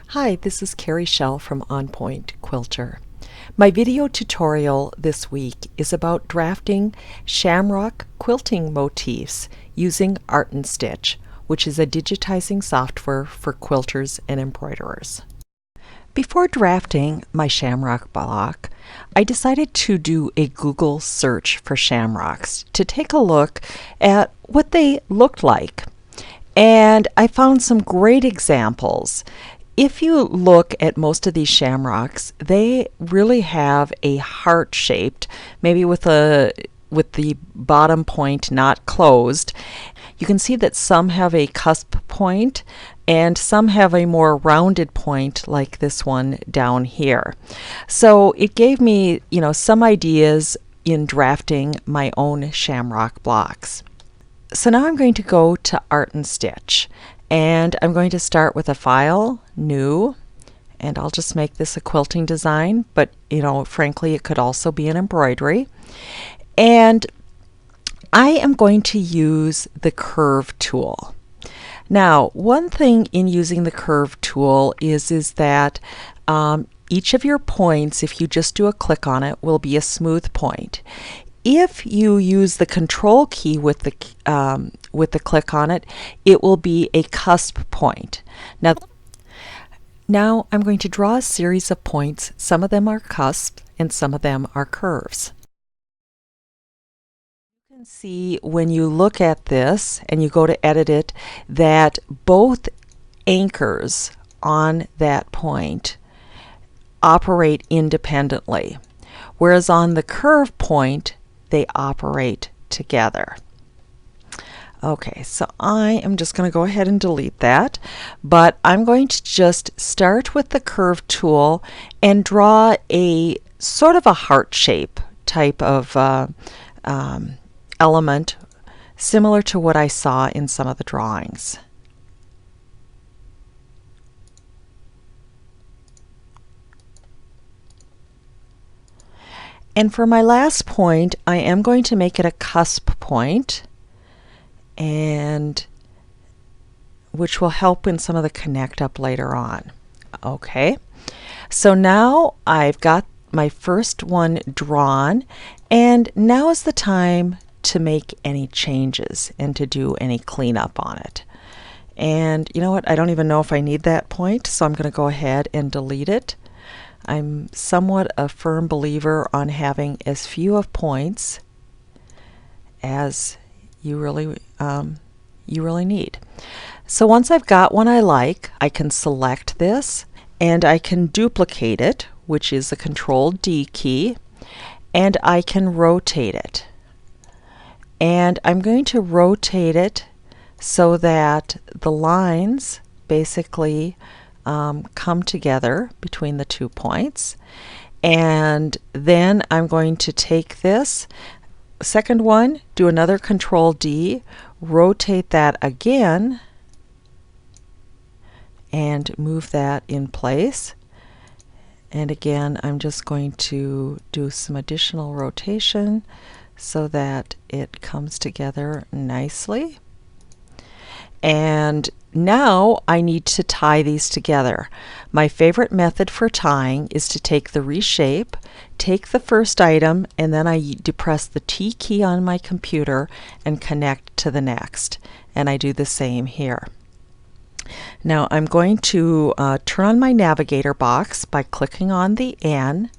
Hi, this is Carrie Schell from On Point Quilter. My video tutorial this week is about drafting Shamrock quilting motifs using Art and Stitch, which is a digitizing software for quilters and embroiderers. Before drafting my Shamrock block, I decided to do a Google search for Shamrocks to take a look at what they looked like. And I found some great examples. If you look at most of these shamrocks, they really have a heart-shaped, maybe with the bottom point not closed. You can see that some have a cusp point and some have a more rounded point like this one down here. So it gave me, some ideas in drafting my own shamrock blocks. So now I'm going to go to Art and Stitch. And I'm going to start with a file, new, and I'll just make this a quilting design, but frankly it could also be an embroidery. And I am going to use the curve tool. Now, one thing in using the curve tool is that each of your points, if you just do a click on it, will be a smooth point. If you use the control key with the click on it, it will be a cusp point. Now I'm going to draw a series of points. Some of them are cusps and some of them are curves. You can see when you look at this and you go to edit it that both anchors on that point operate independently, whereas on the curve point they operate together. Okay, so I am just going to go ahead and delete that, but I'm going to just start with the curve tool and draw a sort of a heart shape type of element similar to what I saw in some of the drawings. And for my last point, I am going to make it a cusp point, and which will help in some of the connect up later on. Okay, so now I've got my first one drawn, and now is the time to make any changes and to do any cleanup on it. And you know what, I don't even know if I need that point, so I'm going to go ahead and delete it. I'm somewhat a firm believer on having as few of points as you really need. So once I've got one I like, I can select this and I can duplicate it, which is the Control D key, and I can rotate it. And I'm going to rotate it so that the lines basically come together between the 2 points. And then I'm going to take this second one, do another Control D, rotate that again, and move that in place. And again, I'm just going to do some additional rotation so that it comes together nicely. And now I need to tie these together. My favorite method for tying is to take the reshape, take the first item, and then I depress the T key on my computer and connect to the next. And I do the same here. Now I'm going to turn on my navigator box by clicking on the N,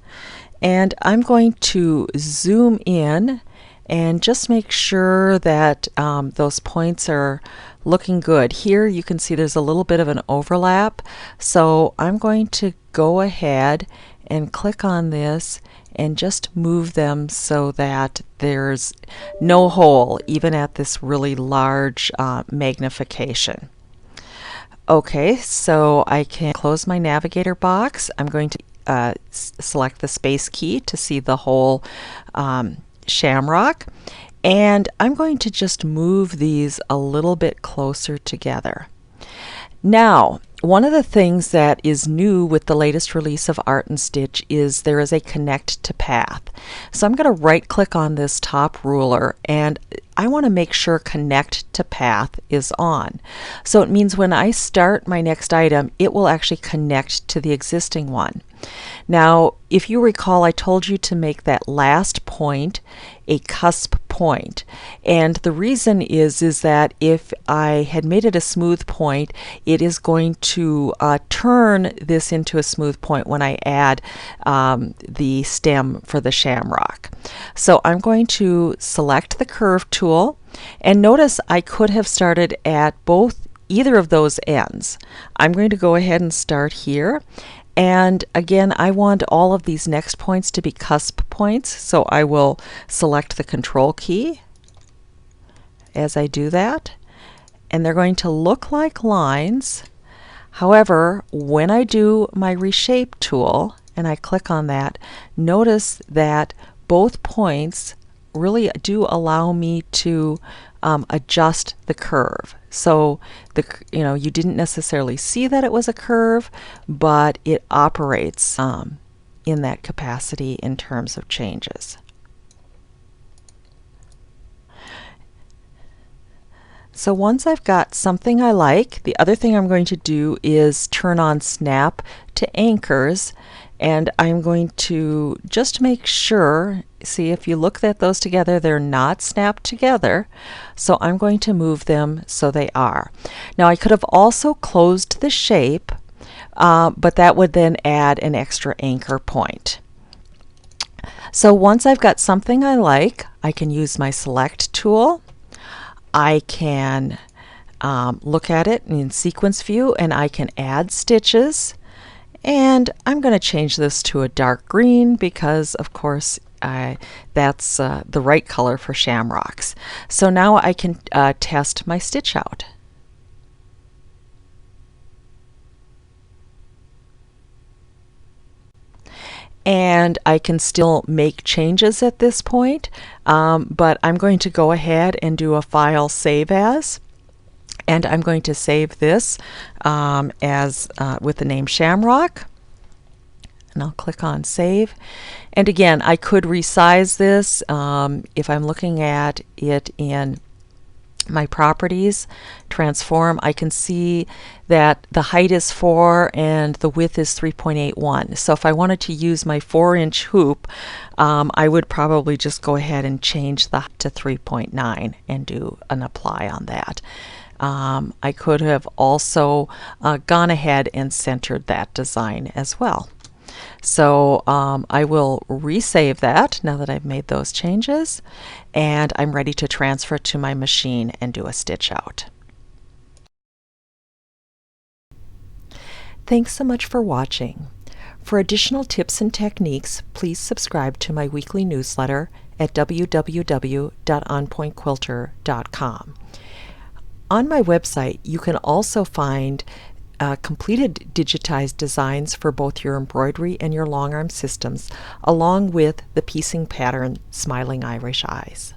and I'm going to zoom in and just make sure that those points are looking good. Here you can see there's a little bit of an overlap, so I'm going to go ahead and click on this and just move them so that there's no hole even at this really large magnification. Okay, so I can close my navigator box. I'm going to select the space key to see the whole shamrock, and I'm going to just move these a little bit closer together. Now, one of the things that is new with the latest release of Art and Stitch is there is a connect to path. So I'm going to right click on this top ruler, and I want to make sure Connect to Path is on. So it means when I start my next item, it will actually connect to the existing one. Now, if you recall, I told you to make that last point a cusp point. And the reason is that if I had made it a smooth point, it is going to turn this into a smooth point when I add the stem for the shamrock. So I'm going to select the curve tool, and notice I could have started at either of those ends. I'm going to go ahead and start here. And again, I want all of these next points to be cusp points, so I will select the Control key as I do that. And they're going to look like lines. However, when I do my Reshape tool and I click on that, notice that both points really do allow me to adjust the curve. So you didn't necessarily see that it was a curve, but it operates in that capacity in terms of changes. So once I've got something I like, the other thing I'm going to do is turn on Snap to Anchors, and I'm going to just make sure, see if you look at those together, they're not snapped together. So I'm going to move them so they are. Now I could have also closed the shape, but that would then add an extra anchor point. So once I've got something I like, I can use my Select tool. I can look at it in sequence view, and I can add stitches. And I'm going to change this to a dark green because, of course, that's the right color for Shamrocks. So now I can test my stitch out. And I can still make changes at this point, but I'm going to go ahead and do a File Save As. And I'm going to save this as with the name Shamrock. And I'll click on Save. And again, I could resize this if I'm looking at it in my Properties, Transform. I can see that the height is 4 and the width is 3.81. So if I wanted to use my 4-inch hoop, I would probably just go ahead and change that to 3.9 and do an apply on that. I could have also gone ahead and centered that design as well. So I will resave that now that I've made those changes, and I'm ready to transfer to my machine and do a stitch out. Thanks so much for watching. For additional tips and techniques, please subscribe to my weekly newsletter at www.onpointquilter.com. On my website, you can also find completed digitized designs for both your embroidery and your long arm systems, along with the piecing pattern Smiling Irish Eyes.